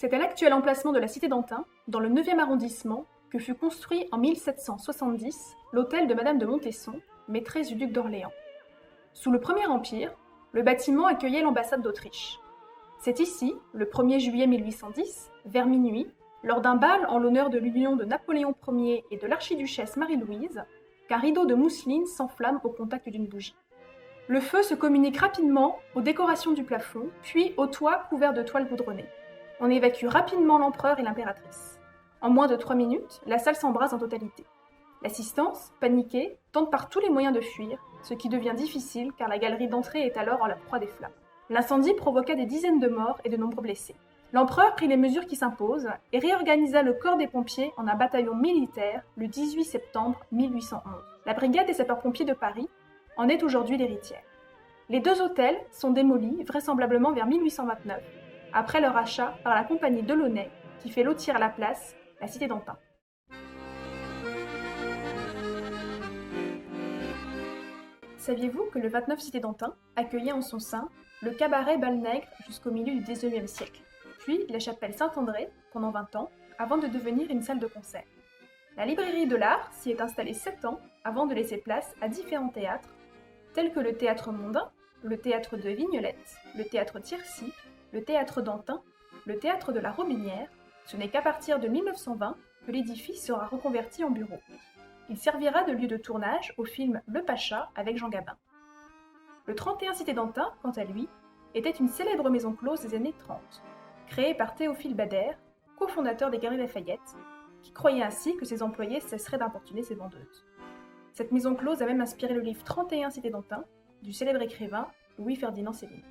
C'est à l'actuel emplacement de la cité d'Antin, dans le 9e arrondissement, que fut construit en 1770 l'hôtel de Madame de Montesson, maîtresse du duc d'Orléans. Sous le Premier Empire, le bâtiment accueillait l'ambassade d'Autriche. C'est ici, le 1er juillet 1810, vers minuit, lors d'un bal en l'honneur de l'union de Napoléon Ier et de l'archiduchesse Marie-Louise, qu'un rideau de mousseline s'enflamme au contact d'une bougie. Le feu se communique rapidement aux décorations du plafond, puis au toit couvert de toile goudronnée. On évacue rapidement l'empereur et l'impératrice. En moins de 3 minutes, la salle s'embrase en totalité. L'assistance, paniquée, tente par tous les moyens de fuir, ce qui devient difficile car la galerie d'entrée est alors en la proie des flammes. L'incendie provoqua des dizaines de morts et de nombreux blessés. L'empereur prit les mesures qui s'imposent et réorganisa le corps des pompiers en un bataillon militaire le 18 septembre 1811. La brigade des sapeurs-pompiers de Paris en est aujourd'hui l'héritière. Les deux hôtels sont démolis vraisemblablement vers 1829, après leur achat par la compagnie Delaunay qui fait lotir à la place la cité d'Antin. Saviez-vous que le 29 cité d'Antin accueillait en son sein le cabaret Bal-Nègre jusqu'au milieu du XIXe siècle, puis la chapelle Saint-André pendant 20 ans, avant de devenir une salle de concert. La librairie de l'art s'y est installée 7 ans avant de laisser place à différents théâtres, tels que le théâtre Mondain, le théâtre de Vignelette, le théâtre Tircy, le théâtre d'Antin, le théâtre de la Robinière. Ce n'est qu'à partir de 1920 que l'édifice sera reconverti en bureau. Il servira de lieu de tournage au film Le Pacha avec Jean Gabin. Le 31 cité d'Antin, quant à lui, était une célèbre maison close des années 30, créée par Théophile Bader, cofondateur des Galeries Lafayette, qui croyait ainsi que ses employés cesseraient d'importuner ses vendeuses. Cette maison close a même inspiré le livre 31 cité d'Antin du célèbre écrivain Louis-Ferdinand Céline.